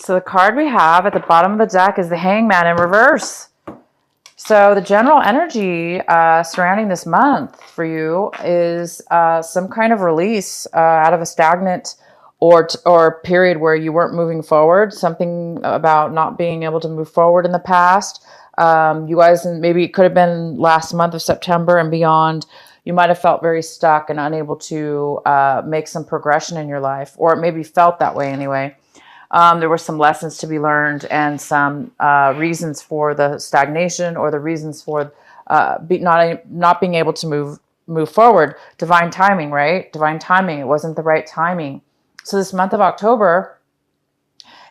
So the card we have at the bottom of the deck is the Hangman in reverse. So the general energy surrounding this month for you is some kind of release out of a stagnant or period where you weren't moving forward. Something about not being able to move forward in the past. You guys, maybe it could have been last month of September and beyond. You might have felt very stuck and unable to make some progression in your life, or it maybe felt that way anyway. There were some lessons to be learned and some reasons for the stagnation or the reasons for not being able to move forward. Divine timing, right? Divine timing. It wasn't the right timing. So this month of October,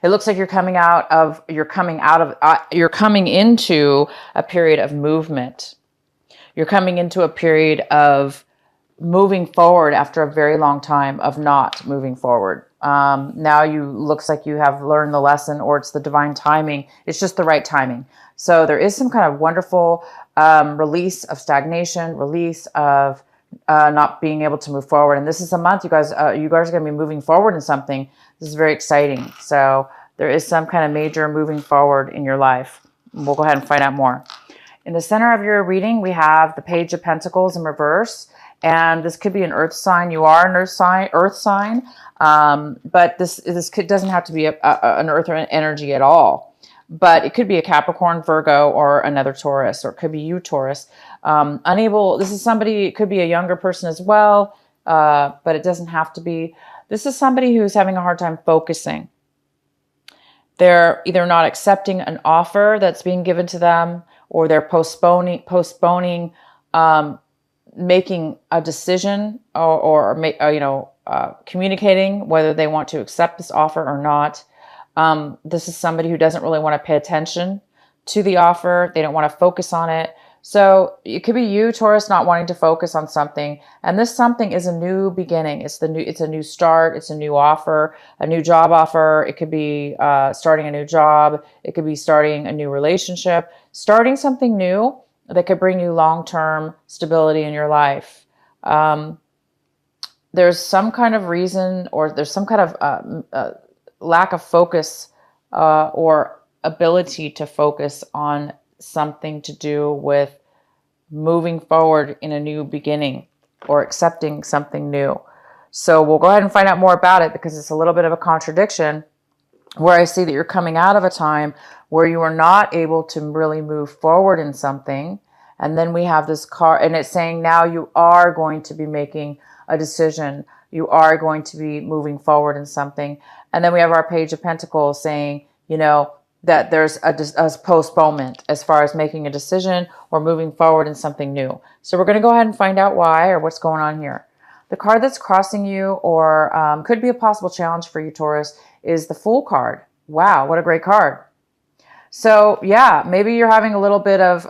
it looks like you're coming into a period of movement. You're coming into a period of moving forward after a very long time of not moving forward. Now looks like you have learned the lesson, or it's the divine timing. It's just the right timing. So there is some kind of wonderful release of stagnation, release of not being able to move forward. And this is a month you guys are going to be moving forward in something. This is very exciting. So there is some kind of major moving forward in your life. We'll go ahead and find out more. In the center of your reading, we have the Page of Pentacles in reverse. And this could be an earth sign. You are an earth sign. But this doesn't have to be an earth energy at all. But it could be a Capricorn, Virgo, or another Taurus, or it could be you, Taurus. This is somebody, it could be a younger person as well, but it doesn't have to be. This is somebody who's having a hard time focusing. They're either not accepting an offer that's being given to them, or they're postponing making a decision or communicating whether they want to accept this offer or not. This is somebody who doesn't really want to pay attention to the offer. They don't want to focus on it. So it could be you, Taurus, not wanting to focus on something. And this something is a new beginning. It's a new start. It's a new offer, a new job offer. It could be starting a new job. It could be starting a new relationship, starting something new that could bring you long-term stability in your life. There's some kind of reason, or there's some kind of lack of focus or ability to focus on something to do with moving forward in a new beginning or accepting something new. So we'll go ahead and find out more about it, because it's a little bit of a contradiction where I see that you're coming out of a time where you are not able to really move forward in something. And then we have this card, and it's saying now you are going to be making a decision. You are going to be moving forward in something. And then we have our Page of Pentacles saying, that there's a postponement as far as making a decision or moving forward in something new. So we're going to go ahead and find out why, or what's going on here. The card that's crossing you, or could be a possible challenge for you, Taurus, is the Fool card. Wow, what a great card. So yeah, maybe you're having a little bit of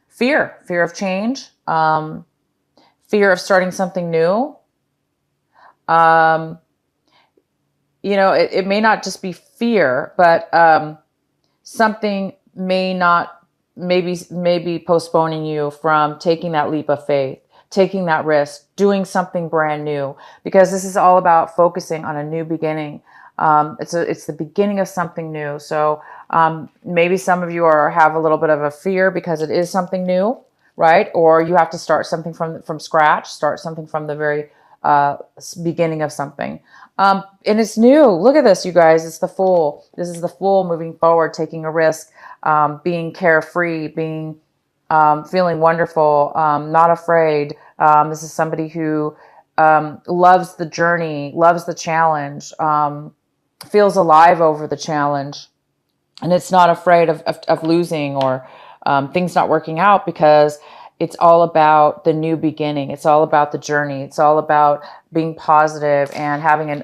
fear of change, fear of starting something new. It may not just be fear, but something may be postponing you from taking that leap of faith, taking that risk, doing something brand new, because this is all about focusing on a new beginning. It's the beginning of something new. So maybe some of you have a little bit of a fear because it is something new, right? Or you have to start something from scratch, start something from the very beginning of something. And it's new. Look at this, you guys. It's the Fool. This is the Fool moving forward, taking a risk, being carefree, feeling wonderful, not afraid. This is somebody who loves the journey, loves the challenge, feels alive over the challenge, and it's not afraid of losing or things not working out, because it's all about the new beginning. It's all about the journey. It's all about being positive and having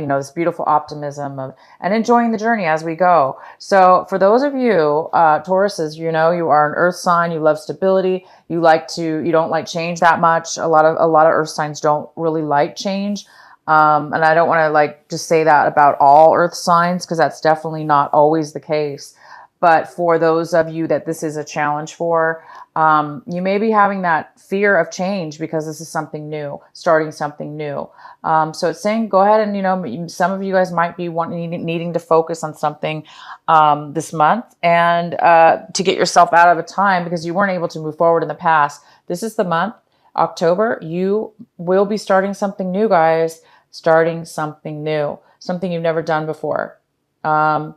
this beautiful optimism and enjoying the journey as we go. So for those of you, Tauruses, you are an earth sign. You love stability. You don't like change that much. A lot of earth signs don't really like change. And I don't want to just say that about all earth signs, because that's definitely not always the case. But for those of you that this is a challenge for, you may be having that fear of change because this is something new, starting something new. So it's saying, go ahead and, you know, some of you guys might be needing to focus on something this month and to get yourself out of a time because you weren't able to move forward in the past. This is the month, October. You will be starting something new, guys. Starting something new, something you've never done before. And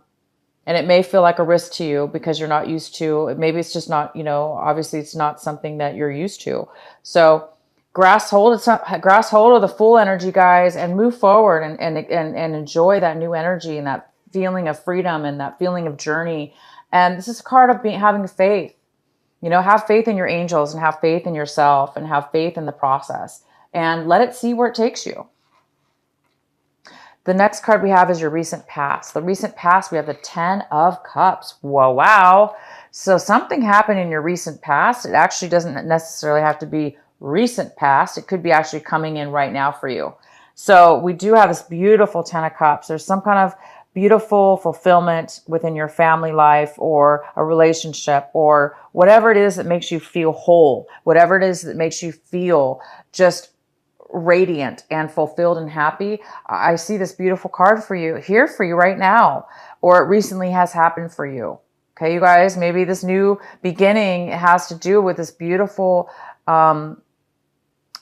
it may feel like a risk to you because you're not used to, maybe it's just not, you know, obviously it's not something that you're used to. So grasp hold of the full energy, guys, and move forward and enjoy that new energy and that feeling of freedom and that feeling of journey. And this is a card of having faith. You know, have faith in your angels and have faith in yourself and have faith in the process and let it see where it takes you. The next card we have is your recent past. The recent past, we have the 10 of Cups. Whoa, wow. So something happened in your recent past. It actually doesn't necessarily have to be recent past. It could be actually coming in right now for you. So we do have this beautiful 10 of Cups. There's some kind of beautiful fulfillment within your family life or a relationship or whatever it is that makes you feel whole, whatever it is that makes you feel just radiant and fulfilled and happy. I see this beautiful card for you here for you right now, or it recently has happened for you. Okay, you guys, maybe this new beginning has to do with this beautiful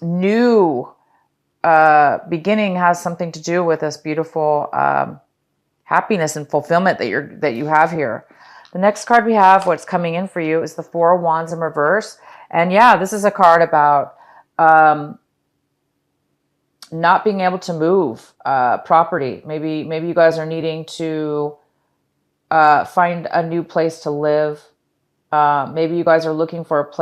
new beginning has something to do with this beautiful happiness and fulfillment that you have here. The next card we have, what's coming in for you, is the Four of Wands in reverse. And yeah, this is a card about not being able to move property. Maybe you guys are needing to find a new place to live. Maybe you guys are looking for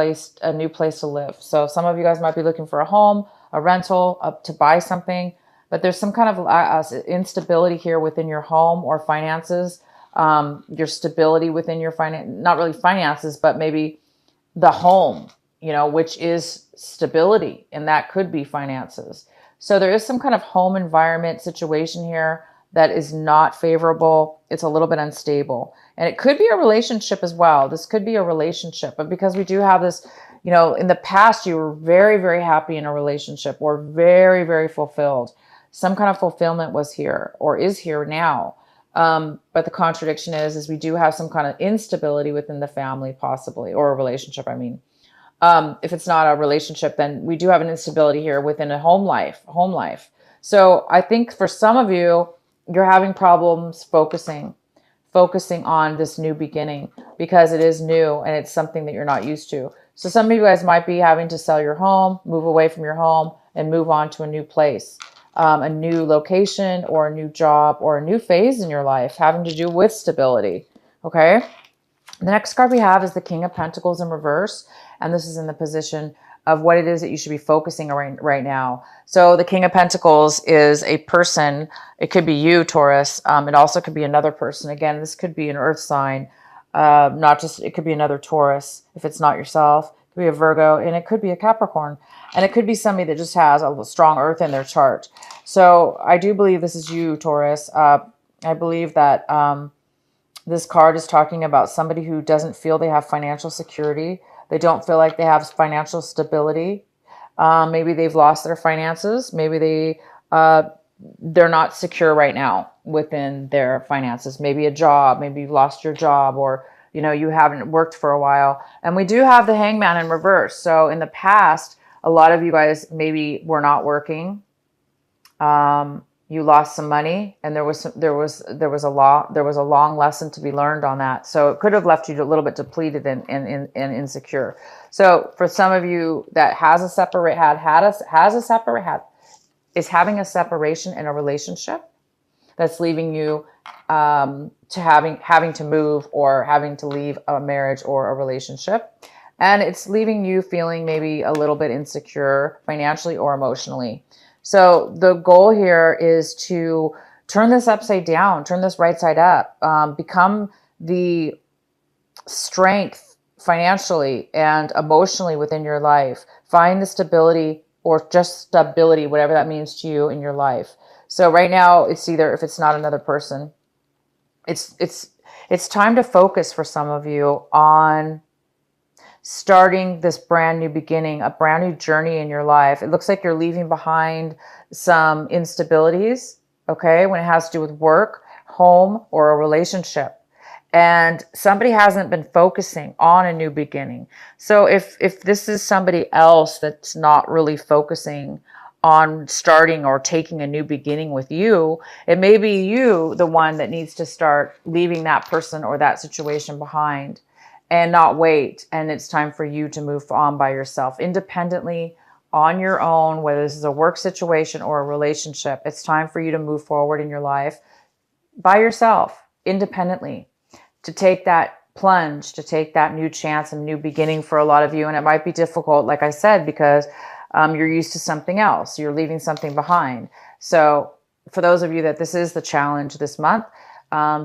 a new place to live. So some of you guys might be looking for a home, a rental, to buy something. But there's some kind of instability here within your home or finances. Your stability within your not really finances, but maybe the home, you know, which is stability, and that could be finances. So there is some kind of home environment situation here that is not favorable. It's a little bit unstable. And it could be a relationship as well. This could be a relationship. But because we do have this, you know, in the past, you were very, very happy in a relationship or very, very fulfilled. Some kind of fulfillment was here or is here now. But the contradiction is we do have some kind of instability within the family possibly, or a relationship, I mean. If it's not a relationship, then we do have an instability here within a home life. So I think for some of you, you're having problems focusing on this new beginning because it is new and it's something that you're not used to. So some of you guys might be having to sell your home, move away from your home and move on to a new place, a new location or a new job or a new phase in your life having to do with stability. Okay. The next card we have is the King of Pentacles in reverse. And this is in the position of what it is that you should be focusing on right now. So the King of Pentacles is a person. It could be you, Taurus. It also could be another person. Again, this could be an earth sign. It could be another Taurus if it's not yourself. It could be a Virgo, and it could be a Capricorn. And it could be somebody that just has a strong earth in their chart. So I do believe this is you, Taurus. I believe that this card is talking about somebody who doesn't feel they have financial security. They don't feel like they have financial stability. Maybe they've lost their finances. Maybe they're not secure right now within their finances. Maybe a job. Maybe you've lost your job, or you know you haven't worked for a while. And we do have the Hangman in reverse. So in the past, a lot of you guys maybe were not working. You lost some money, and there was a long lesson to be learned on that. So it could have left you a little bit depleted and insecure. So for some of you that is having a separation in a relationship that's leaving you to having to move or having to leave a marriage or a relationship, and it's leaving you feeling maybe a little bit insecure financially or emotionally. So the goal here is to turn this upside down, turn this right side up, become the strength financially and emotionally within your life. Find the stability or just stability, whatever that means to you in your life. So right now it's either, if it's not another person, it's It's time to focus for some of you on starting this brand new beginning, a brand new journey in your life. It looks like you're leaving behind some instabilities, okay, when it has to do with work, home, or a relationship. And somebody hasn't been focusing on a new beginning. So if this is somebody else that's not really focusing on starting or taking a new beginning with you, it may be you, the one that needs to start leaving that person or that situation behind and not wait. And it's time for you to move on by yourself, independently, on your own, whether this is a work situation or a relationship. It's time for you to move forward in your life by yourself, independently, to take that plunge, to take that new chance and new beginning for a lot of you. And it might be difficult, like I said, because you're used to something else. You're leaving something behind. So for those of you that this is the challenge this month,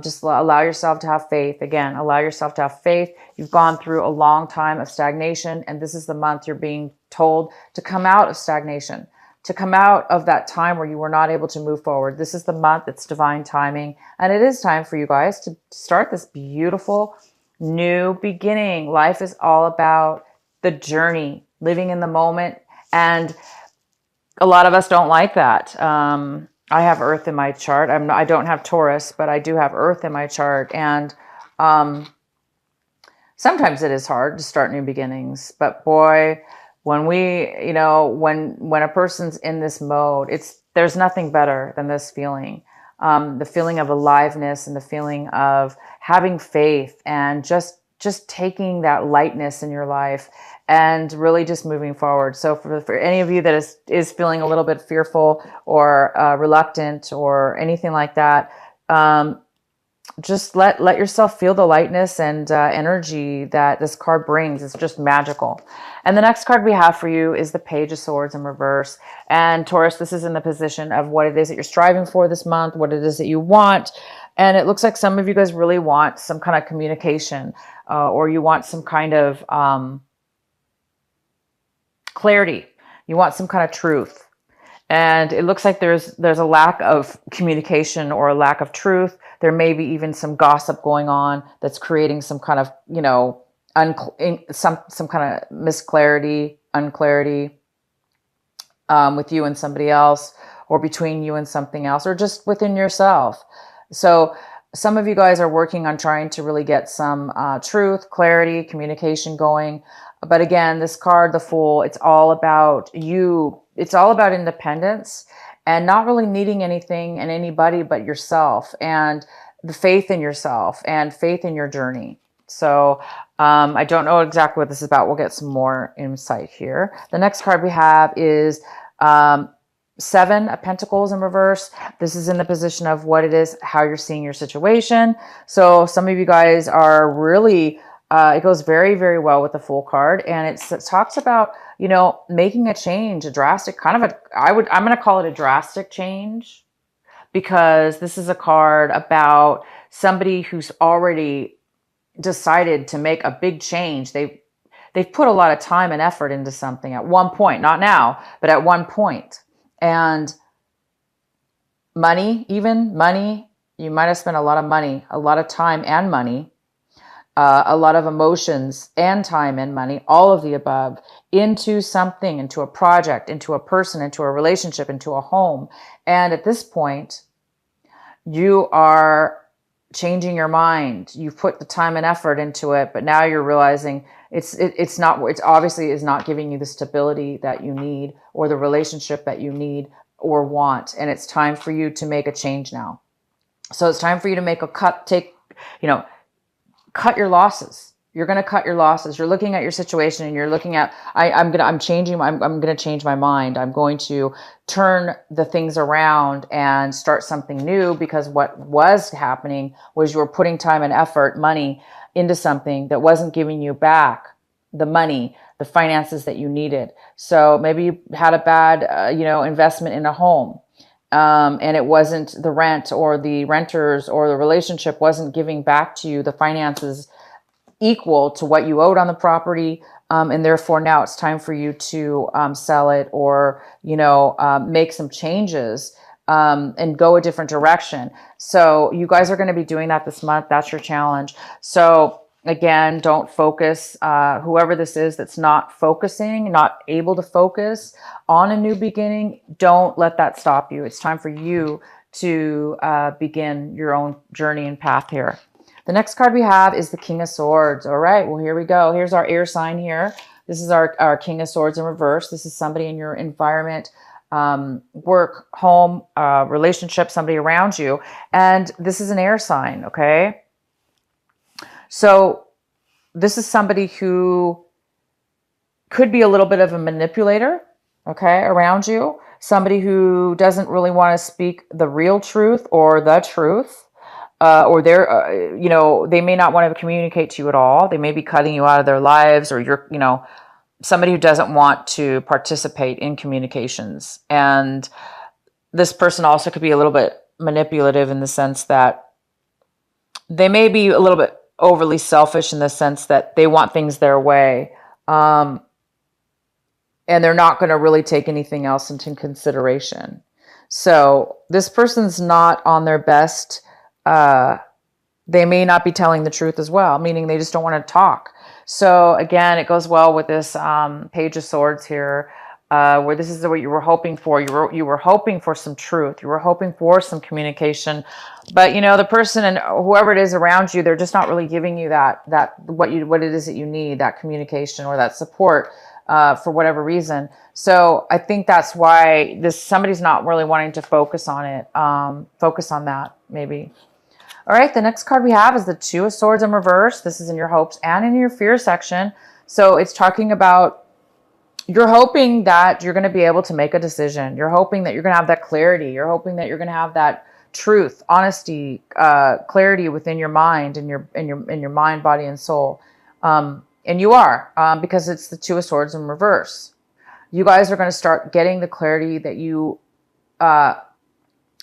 just allow yourself to have faith. Again, allow yourself to have faith. You've gone through a long time of stagnation, and this is the month you're being told to come out of stagnation, to come out of that time where you were not able to move forward. This is the month. It's divine timing. And it is time for you guys to start this beautiful new beginning. Life is all about the journey, living in the moment. And a lot of us don't like that. I have Earth in my chart. I don't have Taurus, but I do have Earth in my chart. And sometimes it is hard to start new beginnings. But boy, when when a person's in this mode, there's nothing better than this feeling. The feeling of aliveness and the feeling of having faith and just taking that lightness in your life and really just moving forward. So for any of you that is feeling a little bit fearful or reluctant or anything like that, just let yourself feel the lightness and energy that this card brings. It's just magical. And the next card we have for you is the Page of Swords in reverse. And Taurus, this is in the position of what it is that you're striving for this month, what it is that you want. And it looks like some of you guys really want some kind of communication, or you want some kind of clarity. You want some kind of truth. And it looks like there's a lack of communication or a lack of truth. There may be even some gossip going on that's creating some kind of, some kind of unclarity with you and somebody else, or between you and something else, or just within yourself. So some of you guys are working on trying to really get some truth, clarity, communication going. But again, this card, the Fool, it's all about you. It's all about independence and not really needing anything and anybody but yourself, and the faith in yourself and faith in your journey. So I don't know exactly what this is about. We'll get some more insight here. The next card we have is Seven of Pentacles in reverse. This is in the position of what it is, how you're seeing your situation. So some of you guys are really, it goes very, very well with the Fool card. And it talks about, making a change, a drastic kind of I'm going to call it a drastic change, because this is a card about somebody who's already decided to make a big change. They've put a lot of time and effort into something at one point, not now, but at one point. And money, you might have spent a lot of money, a lot of time and money, a lot of emotions and time and money, all of the above, into something, into a project, into a person, into a relationship, into a home. And at this point, you are changing your mind. You've put the time and effort into it, but now you're realizing it's obviously is not giving you the stability that you need, or the relationship that you need or want. And it's time for you to make a change now. So it's time for you to make a cut, cut your losses. You're going to cut your losses. You're looking at your situation and you're looking at, I'm going to change my mind. I'm going to turn the things around and start something new, because what was happening was you were putting time and effort, money into something that wasn't giving you back the money, the finances that you needed. So maybe you had a bad, investment in a home. And it wasn't the rent or the renters or the relationship wasn't giving back to you the finances equal to what you owed on the property. And therefore now it's time for you to sell it, or, make some changes and go a different direction. So you guys are going to be doing that this month. That's your challenge. So again, don't focus. Whoever this is that's not focusing, not able to focus on a new beginning, don't let that stop you. It's time for you to begin your own journey and path here. The next card we have is the King of Swords. All right, well, here we go. Here's our air sign here. This is our King of Swords in reverse. This is somebody in your environment, work, home, relationship, somebody around you. And this is an air sign, okay? So this is somebody who could be a little bit of a manipulator, okay, around you. Somebody who doesn't really want to speak the real truth or the truth. Or they're, they may not want to communicate to you at all. They may be cutting you out of their lives, or you're, somebody who doesn't want to participate in communications. And this person also could be a little bit manipulative in the sense that they may be a little bit overly selfish in the sense that they want things their way. And they're not going to really take anything else into consideration. So this person's not on their best. They may not be telling the truth as well, meaning they just don't want to talk. So again, it goes well with this Page of Swords here, where this is what you were hoping for. You were hoping for some truth. You were hoping for some communication, but the person and whoever it is around you, they're just not really giving you what it is that you need, that communication or that support for whatever reason. So I think that's why somebody's not really wanting to focus on it. Focus on that maybe. All right, the next card we have is the Two of Swords in reverse. This is in your hopes and in your fear section. So it's talking about you're hoping that you're going to be able to make a decision. You're hoping that you're going to have that clarity. You're hoping that you're going to have that truth, honesty, clarity within your mind and your mind, body, and soul. And you are, because it's the Two of Swords in reverse. You guys are going to start getting the clarity that you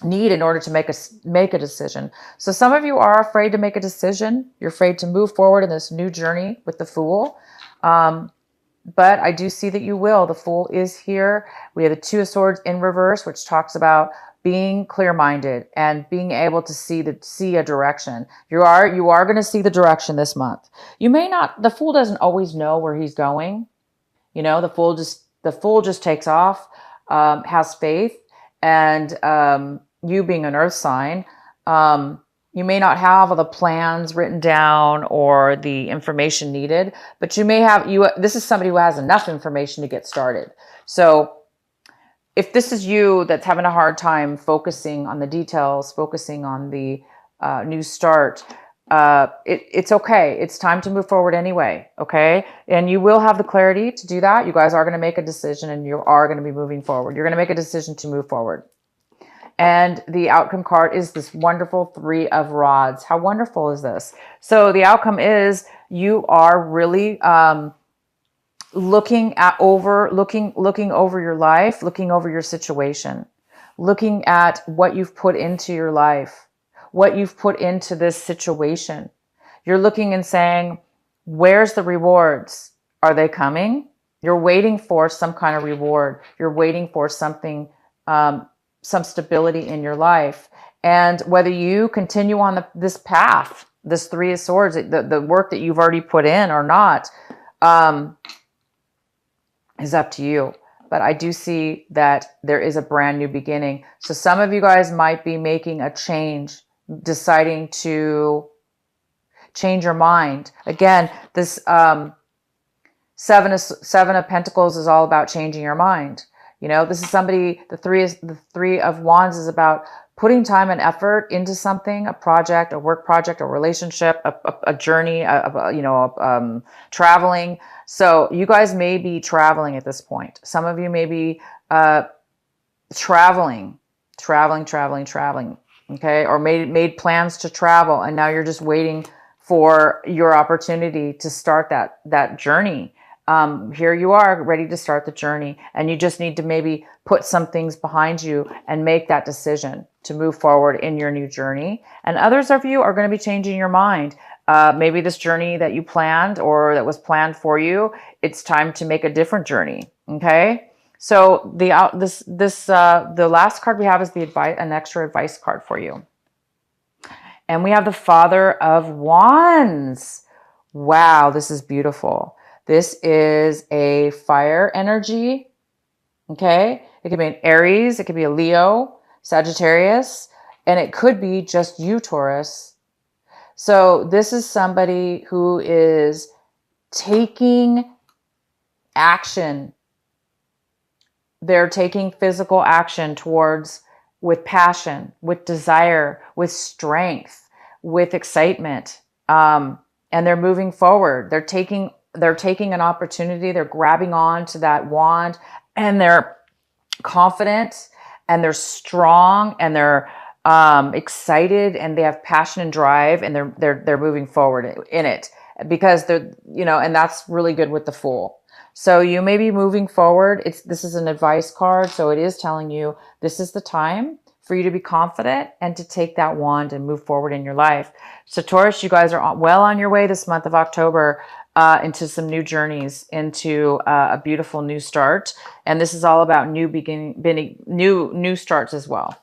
need in order to make a decision. So some of you are afraid to make a decision. You're afraid to move forward in this new journey with the Fool. But I do see that you will. The Fool is here. We have the Two of Swords in reverse, which talks about being clear-minded and being able to see a direction. You are going to see the direction this month. You may not. The Fool doesn't always know where he's going. The Fool just takes off, has faith, and you being an earth sign, you may not have all the plans written down or the information needed, but you may have, this is somebody who has enough information to get started. So if this is you that's having a hard time focusing on the details, focusing on the new start, it's okay. It's time to move forward anyway. Okay. And you will have the clarity to do that. You guys are going to make a decision and you are going to be moving forward. You're going to make a decision to move forward. And the outcome card is this wonderful Three of Rods. How wonderful is this? So the outcome is you are really looking over your life, looking over your situation, looking at what you've put into your life, what you've put into this situation. You're looking and saying, where's the rewards? Are they coming? You're waiting for some kind of reward. You're waiting for something, some stability in your life. And whether you continue on this path, this Three of Swords, the work that you've already put in or not, is up to you. But I do see that there is a brand new beginning. So some of you guys might be making a change, deciding to change your mind. Again, this Seven of Pentacles is all about changing your mind. This is somebody, the Three of Wands is about putting time and effort into something, a project, a work project, a relationship, a journey, traveling. So you guys may be traveling at this point. Some of you may be traveling, okay? Or made plans to travel, and now you're just waiting for your opportunity to start that journey. Here you are ready to start the journey, and you just need to maybe put some things behind you and make that decision to move forward in your new journey. And others of you are going to be changing your mind. Maybe this journey that you planned or that was planned for you, it's time to make a different journey. Okay. So the last card we have is the advice, an extra advice card for you. And we have the Father of Wands. Wow, this is beautiful. This is a fire energy. Okay. It could be an Aries. It could be a Leo, Sagittarius, and it could be just you, Taurus. So this is somebody who is taking action. They're taking physical action towards, with passion, with desire, with strength, with excitement. And they're moving forward. They're taking an opportunity. They're grabbing on to that wand, and they're confident, and they're strong, and they're excited, and they have passion and drive, and they're moving forward in it, because they're, and that's really good with the Fool. So you may be moving forward. This is an advice card, so it is telling you this is the time for you to be confident and to take that wand and move forward in your life. So Taurus, you guys are well on your way this month of October into some new journeys, into a beautiful new start. And this is all about new starts as well.